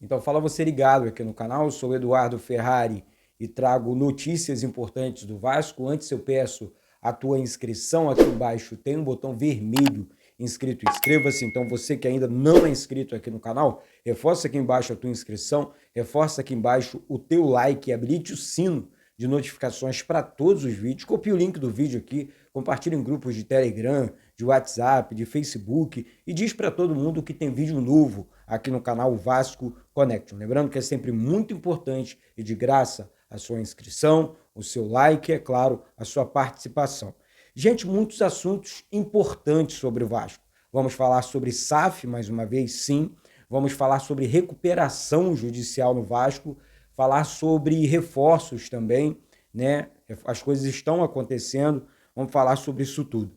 Então fala você ligado aqui no canal, eu sou o Eduardo Ferrari e trago notícias importantes do Vasco. Antes eu peço a tua inscrição aqui embaixo, tem um botão vermelho inscrito, inscreva-se. Então você que ainda não é inscrito aqui no canal, reforça aqui embaixo a tua inscrição, reforça aqui embaixo o teu like e habilite o sino de notificações para todos os vídeos. Copie o link do vídeo aqui, compartilhe em grupos de Telegram, de WhatsApp, de Facebook e diz para todo mundo que tem vídeo novo aqui no canal Vasco Connection. Lembrando que é sempre muito importante e de graça a sua inscrição, o seu like e, é claro, a sua participação. Gente, muitos assuntos importantes sobre o Vasco. Vamos falar sobre SAF, mais uma vez, sim. Vamos falar sobre recuperação judicial no Vasco, falar sobre reforços também, né? As coisas estão acontecendo, vamos falar sobre isso tudo.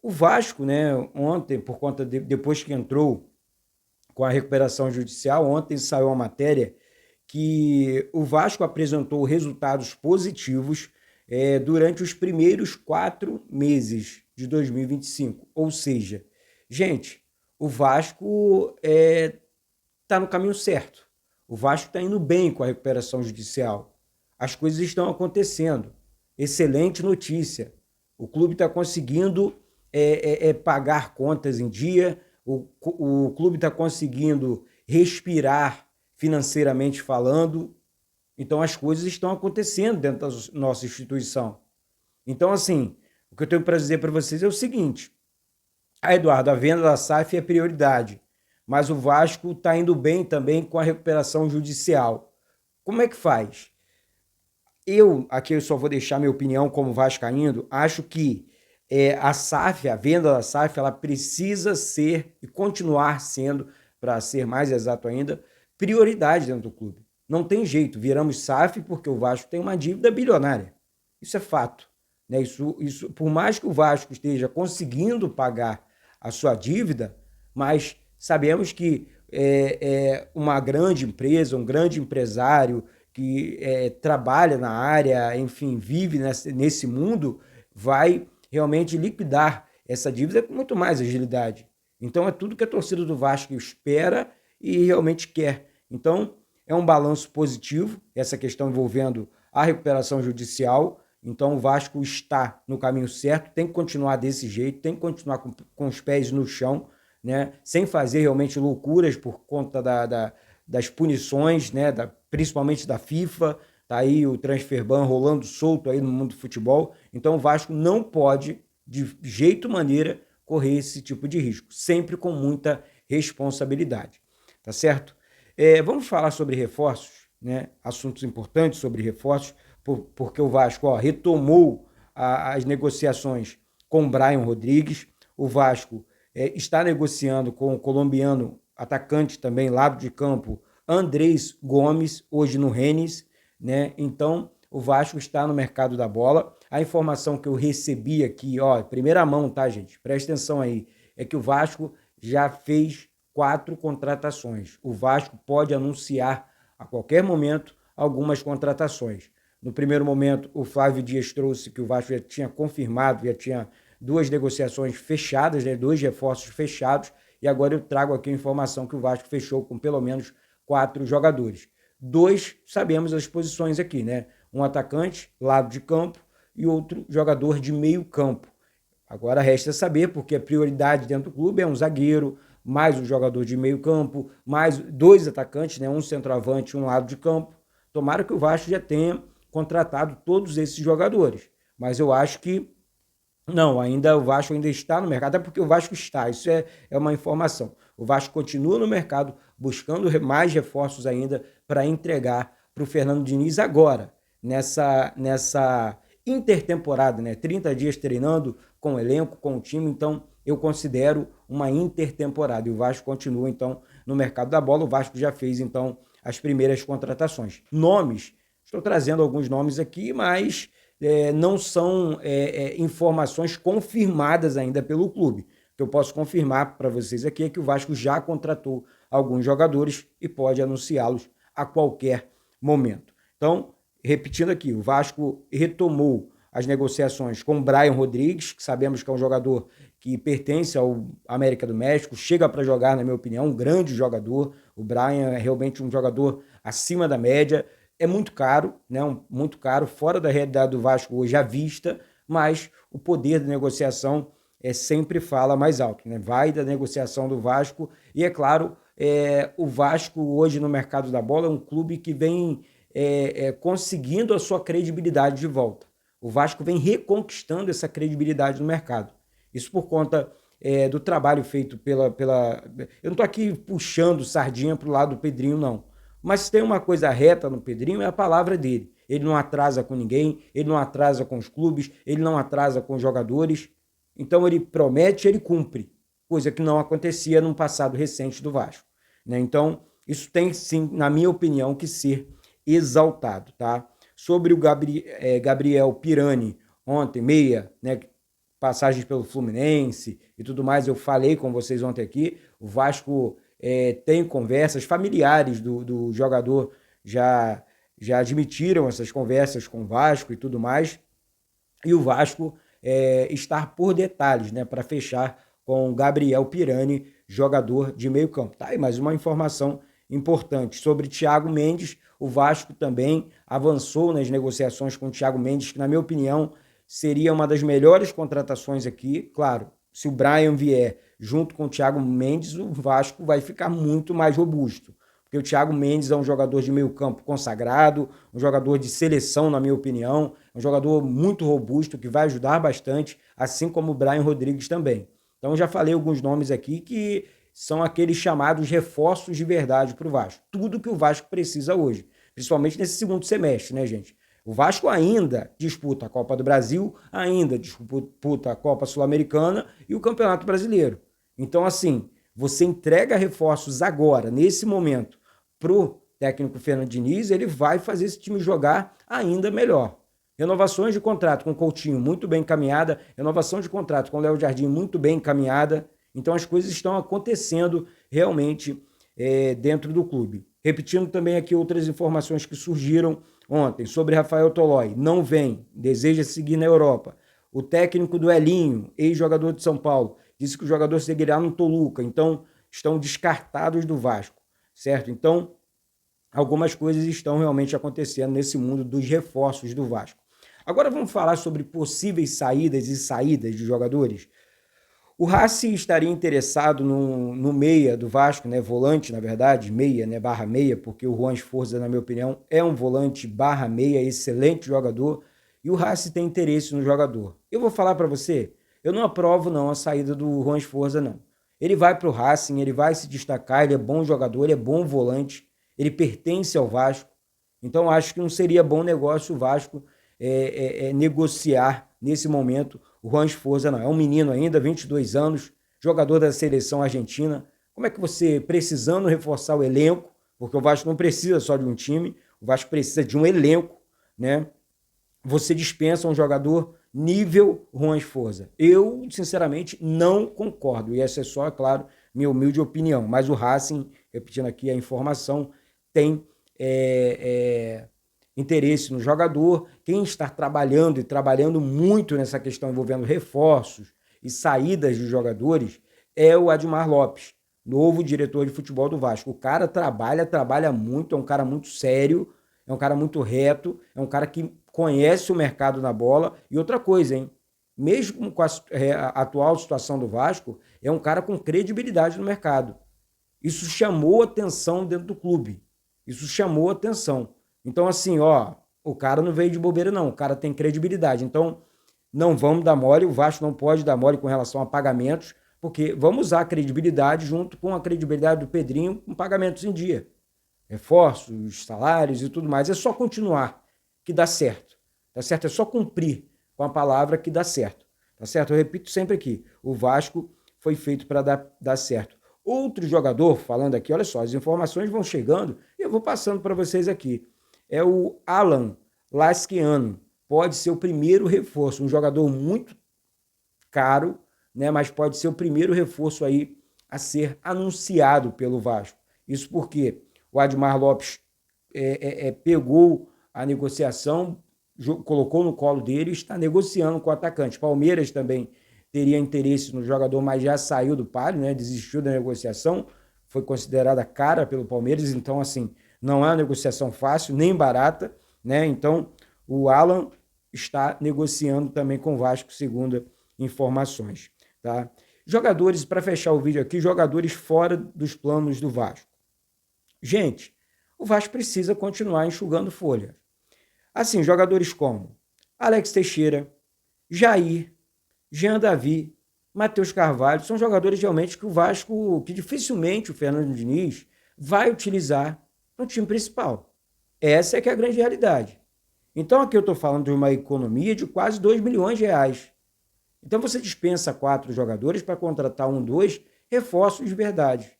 O Vasco, né, ontem, por conta depois que entrou com a recuperação judicial, ontem saiu uma matéria que o Vasco apresentou resultados positivos durante os primeiros 4 meses de 2025. Ou seja, gente, o Vasco está no caminho certo. O Vasco está indo bem com a recuperação judicial. As coisas estão acontecendo. Excelente notícia. O clube está conseguindo pagar contas em dia, o clube está conseguindo respirar financeiramente falando. Então as coisas estão acontecendo dentro da nossa instituição. Então, assim, o que eu tenho para dizer para vocês é o seguinte: Eduardo, a venda da SAF é prioridade, mas o Vasco está indo bem também com a recuperação judicial. Como é que faz? Aqui eu só vou deixar minha opinião como vascaíno, acho que a SAF, a venda da SAF, ela precisa ser e continuar sendo, para ser mais exato ainda, prioridade dentro do clube. Não tem jeito, viramos SAF porque o Vasco tem uma dívida bilionária. Isso é fato. Né? Isso, por mais que o Vasco esteja conseguindo pagar a sua dívida, mas sabemos que uma grande empresa, um grande empresário que trabalha na área, enfim, vive nesse mundo, vai realmente liquidar essa dívida com muito mais agilidade. Então é tudo que a torcida do Vasco espera e realmente quer. Então é um balanço positivo, essa questão envolvendo a recuperação judicial. Então o Vasco está no caminho certo, tem que continuar desse jeito, tem que continuar com os pés no chão, né? Sem fazer realmente loucuras por conta das punições, né? Principalmente da FIFA. Tá aí o transfer ban rolando solto aí no mundo do futebol. Então o Vasco não pode, de jeito maneira, correr esse tipo de risco. Sempre com muita responsabilidade. Tá certo? Vamos falar sobre reforços, né? Assuntos importantes sobre reforços, porque o Vasco retomou as negociações com o Brian Rodrigues. O Vasco está negociando com o colombiano atacante também, lado de campo, Andrés Gomes, hoje no Rennes, né? Então o Vasco está no mercado da bola. A informação que eu recebi aqui, primeira mão, tá, gente? Presta atenção aí, é que o Vasco já fez 4 contratações. O Vasco pode anunciar a qualquer momento algumas contratações. No primeiro momento, o Flávio Dias trouxe que o Vasco já tinha confirmado, já tinha 2 negociações fechadas, né, 2 reforços fechados, e agora eu trago aqui a informação que o Vasco fechou com pelo menos 4 jogadores. 2, sabemos as posições aqui, né? Um atacante, lado de campo, e outro jogador de meio campo. Agora resta saber, porque a prioridade dentro do clube é um zagueiro, mais um jogador de meio campo, mais 2 atacantes, né? Um centroavante e um lado de campo. Tomara que o Vasco já tenha contratado todos esses jogadores. Mas eu acho que não, o Vasco ainda está no mercado, até porque o Vasco está, isso é uma informação. O Vasco continua no mercado buscando mais reforços ainda para entregar para o Fernando Diniz agora, nessa intertemporada, né? 30 dias treinando com o elenco, com o time, então eu considero uma intertemporada. E o Vasco continua, então, no mercado da bola. O Vasco já fez, então, as primeiras contratações. Nomes, estou trazendo alguns nomes aqui, mas não são informações confirmadas ainda pelo clube. O que eu posso confirmar para vocês aqui é que o Vasco já contratou alguns jogadores e pode anunciá-los a qualquer momento. Então, repetindo aqui, o Vasco retomou as negociações com o Brian Rodrigues, que sabemos que é um jogador que pertence ao América do México, chega para jogar, na minha opinião, um grande jogador. O Bryan é realmente um jogador acima da média. É muito caro, né? Muito caro, fora da realidade do Vasco hoje à vista, mas o poder de negociação sempre fala mais alto, né? Vai da negociação do Vasco e, é claro, o Vasco hoje no mercado da bola é um clube que vem conseguindo a sua credibilidade de volta. O Vasco vem reconquistando essa credibilidade no mercado. Isso por conta do trabalho feito pela... Eu não estou aqui puxando sardinha para o lado do Pedrinho, não. Mas se tem uma coisa reta no Pedrinho, é a palavra dele. Ele não atrasa com ninguém, ele não atrasa com os clubes, ele não atrasa com os jogadores. Então ele promete, ele cumpre. Coisa que não acontecia no passado recente do Vasco, né? Então isso tem, sim, na minha opinião, que ser exaltado, tá? Sobre o Gabriel Pirani, ontem, meia, né, passagens pelo Fluminense e tudo mais, eu falei com vocês ontem aqui, o Vasco tem conversas, familiares do jogador já admitiram essas conversas com o Vasco e tudo mais, e o Vasco estar por detalhes, né, para fechar com o Gabriel Pirani, jogador de meio campo. Tá aí mais uma informação importante sobre Thiago Mendes. O Vasco também avançou nas negociações com o Thiago Mendes, que, na minha opinião, seria uma das melhores contratações aqui. Claro, se o Bryan vier junto com o Thiago Mendes, o Vasco vai ficar muito mais robusto. Porque o Thiago Mendes é um jogador de meio campo consagrado, um jogador de seleção, na minha opinião, um jogador muito robusto, que vai ajudar bastante, assim como o Bryan Rodrigues também. Então, já falei alguns nomes aqui que são aqueles chamados reforços de verdade para o Vasco. Tudo que o Vasco precisa hoje, principalmente nesse segundo semestre, né, gente? O Vasco ainda disputa a Copa do Brasil, ainda disputa a Copa Sul-Americana e o Campeonato Brasileiro. Então, assim, você entrega reforços agora, nesse momento, pro técnico Fernando Diniz, ele vai fazer esse time jogar ainda melhor. Renovações de contrato com o Coutinho muito bem encaminhada, renovação de contrato com o Léo Jardim muito bem encaminhada. Então as coisas estão acontecendo realmente dentro do clube. Repetindo também aqui outras informações que surgiram ontem sobre Rafael Tolói. Não vem, deseja seguir na Europa. O técnico do Elinho, ex-jogador de São Paulo, disse que o jogador seguirá no Toluca. Então estão descartados do Vasco, certo? Então algumas coisas estão realmente acontecendo nesse mundo dos reforços do Vasco. Agora vamos falar sobre possíveis saídas de jogadores. O Racing estaria interessado no meia do Vasco, né, volante, na verdade, meia, né, barra meia, porque o Juan Esforza, na minha opinião, é um volante barra meia, excelente jogador, e o Racing tem interesse no jogador. Eu vou falar para você, eu não aprovo não a saída do Juan Esforza, não. Ele vai para o Racing, ele vai se destacar, ele é bom jogador, ele é bom volante, ele pertence ao Vasco, então acho que não seria bom negócio o Vasco negociar nesse momento o Juan Esforza, não. É um menino ainda, 22 anos, jogador da seleção argentina. Como é que você, precisando reforçar o elenco, porque o Vasco não precisa só de um time, o Vasco precisa de um elenco, né? Você dispensa um jogador nível Juan Esforza. Eu, sinceramente, não concordo. E essa é só, é claro, minha humilde opinião. Mas o Racing, repetindo aqui a informação, tem interesse no jogador. Quem está trabalhando e trabalhando muito nessa questão envolvendo reforços e saídas de jogadores é o Admar Lopes, novo diretor de futebol do Vasco. O cara trabalha muito, é um cara muito sério, é um cara muito reto, é um cara que conhece o mercado na bola. E outra coisa, hein? Mesmo com a atual situação do Vasco, é um cara com credibilidade no mercado. Isso chamou atenção dentro do clube. Isso chamou atenção. Então, assim, ó, o cara não veio de bobeira, não. O cara tem credibilidade. Então, não vamos dar mole. O Vasco não pode dar mole com relação a pagamentos, porque vamos usar a credibilidade junto com a credibilidade do Pedrinho com pagamentos em dia. Reforços, salários e tudo mais. É só continuar que dá certo. Tá certo? É só cumprir com a palavra que dá certo. Tá certo? Eu repito sempre aqui. O Vasco foi feito para dar certo. Outro jogador, falando aqui, olha só, as informações vão chegando e eu vou passando para vocês aqui. É o Alan Lasquiano. Pode ser o primeiro reforço, um jogador muito caro, né, mas pode ser o primeiro reforço aí a ser anunciado pelo Vasco. Isso porque o Admar Lopes pegou a negociação, colocou no colo dele e está negociando com o atacante. Palmeiras também teria interesse no jogador, mas já saiu do páreo, né? Desistiu da negociação, foi considerada cara pelo Palmeiras, então assim, não é uma negociação fácil, nem barata, né? Então o Alan está negociando também com o Vasco, segundo informações, tá? Jogadores, para fechar o vídeo aqui, jogadores fora dos planos do Vasco. Gente, o Vasco precisa continuar enxugando folha. Assim, jogadores como Alex Teixeira, Jair, Jean Davi, Matheus Carvalho, são jogadores realmente que o Vasco, que dificilmente o Fernando Diniz vai utilizar no time principal. Essa é que é a grande realidade. Então aqui eu estou falando de uma economia de quase 2 milhões de reais. Então você dispensa 4 jogadores para contratar 1, 2 reforços de verdade.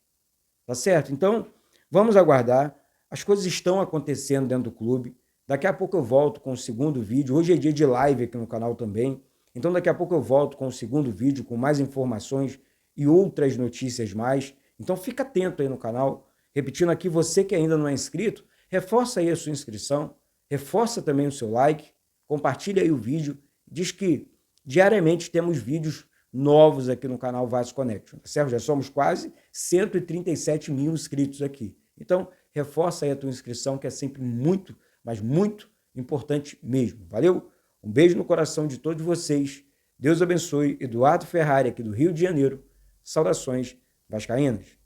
Tá certo? Então vamos aguardar. As coisas estão acontecendo dentro do clube. Daqui a pouco eu volto com o segundo vídeo. Hoje é dia de live aqui no canal também. Então daqui a pouco eu volto com o segundo vídeo, com mais informações e outras notícias mais. Então fica atento aí no canal. Repetindo aqui, você que ainda não é inscrito, reforça aí a sua inscrição, reforça também o seu like, compartilha aí o vídeo. Diz que diariamente temos vídeos novos aqui no canal Vasco Connection, tá certo? Já somos quase 137 mil inscritos aqui. Então reforça aí a tua inscrição, que é sempre muito, mas muito importante mesmo. Valeu? Um beijo no coração de todos vocês. Deus abençoe. Eduardo Ferrari, aqui do Rio de Janeiro. Saudações vascaínas.